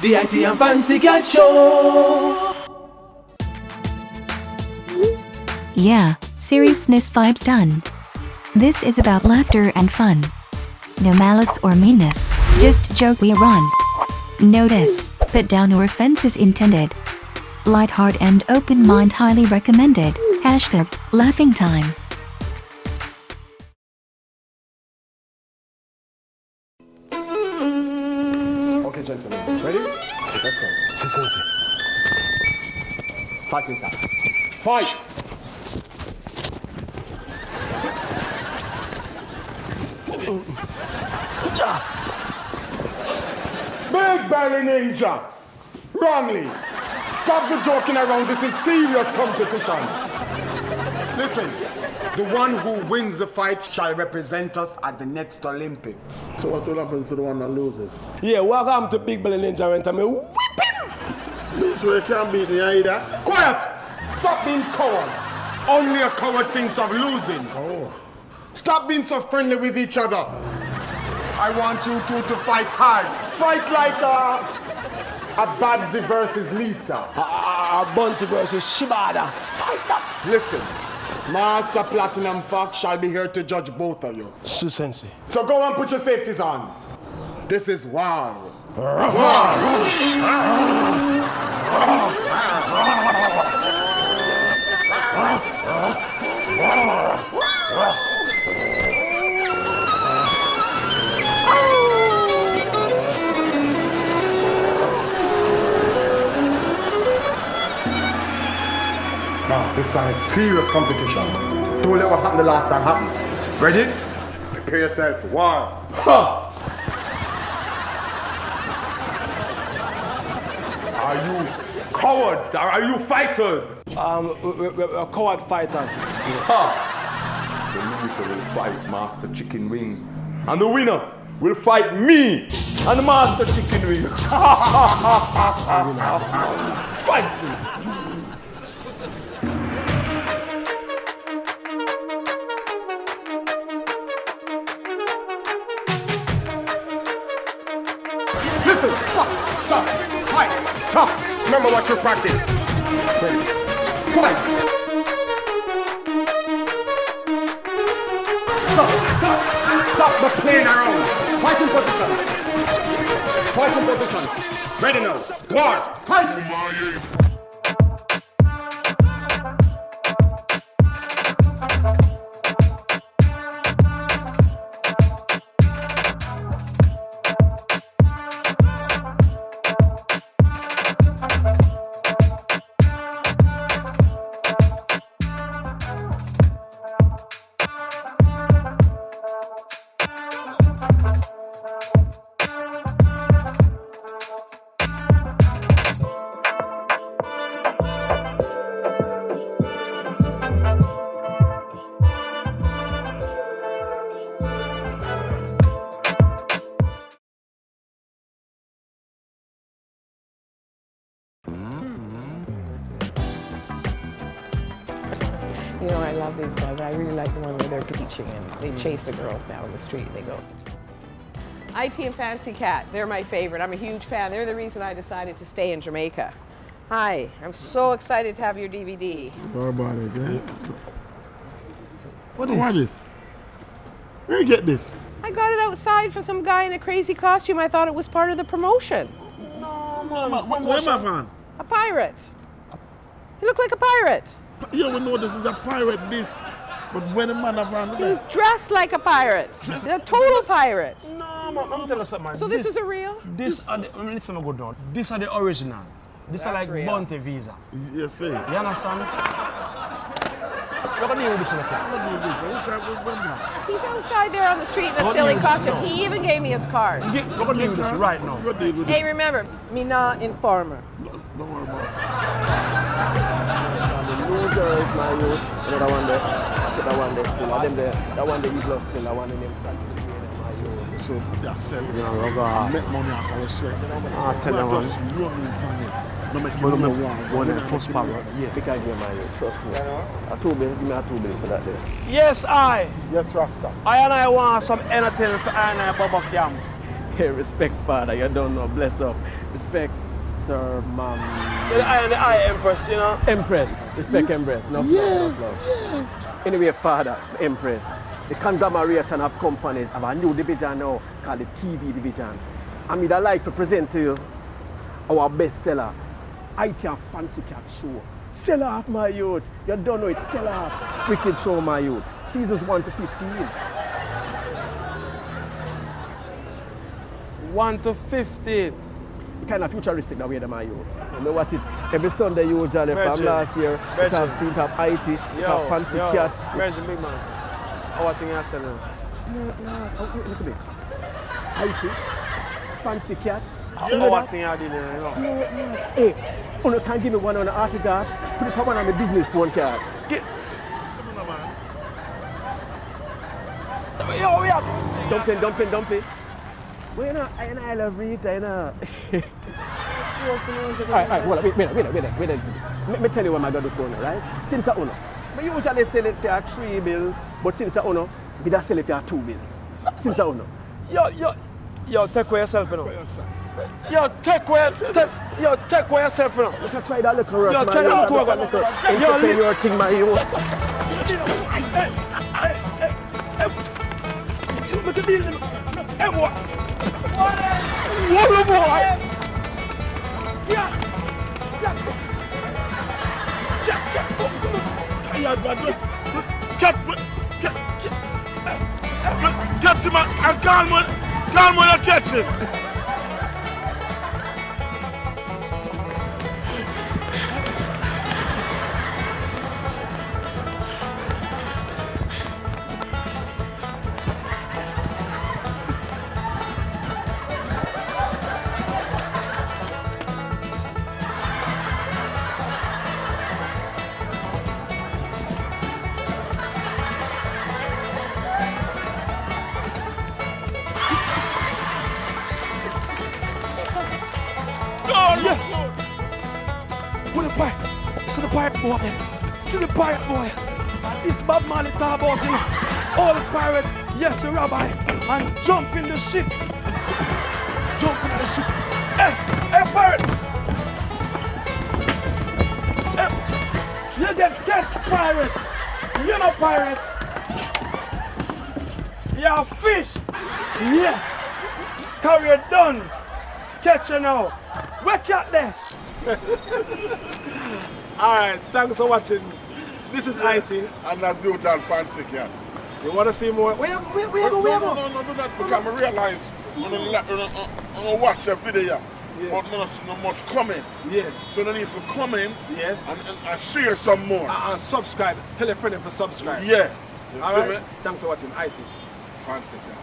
The IT and Fancy Cat Show. Yeah, seriousness vibes done. This is about laughter and fun. No malice or meanness, just joke we run. Notice, put down or offenses intended. Light heart and open mind highly recommended. Hashtag laughing time. Okay, gentlemen, ready? Okay, let's go. Fight inside. Fight! Big belly ninja! Wrongly! Stop the joking around, this is serious competition. Listen, the one who wins the fight shall represent us at the next Olympics. So what will happen to the one that loses? Yeah, welcome to Big Belly Ninja Rent. I mean, whip him! Me too, you can't beat me, you hear that? Quiet! Stop being coward. Only a coward thinks of losing. Oh. Stop being so friendly with each other. I want you two to fight hard. Fight like a Babsy versus Lisa. A Bunty versus Shibada. Fight that! Listen, Master Platinum Fox shall be here to judge both of you. Sensei. So go and put your safeties on. This is war. Now, this time is serious competition. Don't let what happened the last time happen. Ready? Prepare yourself for war. Are you cowards or are you fighters? We're coward fighters. The loser will fight Master Chicken Wing. And the winner will fight me and the Master Chicken Wing. Fight me. Listen, stop, fight, stop. Remember what you practice. Ready, fight. Stop the playing around. Fighting positions. Fighting positions. Ready now. War. Fight. You know, I love these guys. I really like the one where they're teaching and they chase the girls down the street. They go. IT and Fancy Cat, they're my favorite. I'm a huge fan. They're the reason I decided to stay in Jamaica. Hi, I'm so excited to have your DVD. What about it, eh? What is this? Where you get this? I got it outside for some guy in a crazy costume. I thought it was part of the promotion. No, man. Where am I from? A pirate. He looked like a pirate. You will know this is a pirate, this. But when a man have on He was dressed like a pirate. A total pirate. No, man, let me tell you something. So this is a real? Listen, I go down. These are the original. These are That's like real. Bunty Visa. Yes, sir. You understand? Look at me with this in the He's outside there on the street in a silly costume. He even gave me his card. Look at me with this right now. Hey, remember, me not informer. Don't worry about it. The loser is my youth, another one there, after that one there still, and then that one there is lost still, that one in them taxi, my youth. So, that's selling. Make money off our sweat. I tell them, Just run in panic. No make but you one of the first power, yeah. Because give my youth, trust me. A 2 bills, give me a 2 bills for that day. Yes, I. Yes, Rasta. I want some entertainment for I and I Baba Cam. Hey, respect, father, you don't know, bless up. Respect, sir, ma'am. The eye and the eye, Empress, you know. Empress. Respect, Empress. No love, no love. Yes. Anyway, Father, Empress, the conglomeration of companies have a new division now called the TV division. And I'd like to present to you our bestseller, IT and Fancy Cat Show. Sell off, my youth. You don't know it. Sell off. Wicked show, my youth. Seasons 1 to 15. 1 to 15. Kind of futuristic that way, my youth. You know watch it every Sunday usually from Virgin. last year. It Virgin. have seen, it have IT, it have Fancy Cat. Virgin, big man. How thing you selling? No, look at me. IT, Fancy Cat. How thing you dealing, you know? Hey, you can give me one on the autograph. Put it on my business phone card. Similar, man. Yo, we have. Dumping. Well, you know, I love Rita, you know. Alright, hold on, wait. Let me tell you what I'm going to do for you, right? Since I own, I usually sell it for 3 bills, but since I own, I don't sell it for 2 bills. Since I own. Yo, take away yourself, you know. Yo, take away yourself, you know. Let's try that little rush, Yo, man. try that little Look entrepreneur thing, man. You. Look at these. Hey, boy. What, boy? Yeah. Tired, man. Catch him and calm when I catch him. Put the pirate. See the pirate boy, man. See the pirate boy. And this Bob Marley talk about him. All the pirate, yes, the rabbi, and jump in the ship. Jump in the ship. Hey, pirate. Hey, you get catch, pirate. You're not pirate. You're a fish. Yeah. Career done. Catch you now. Where cat there? Alright, thanks for watching. This is IT. And that's the Hotel Fancy Cat. You want to see more? Where you go? No, do that because I realize I'm going to watch the video. But I don't see no much comment. Yes. So no need for comment. Yes. And share some more. And subscribe. Tell a friend to subscribe. Yeah. You All see right. me? Thanks for watching IT. Fancy Cat.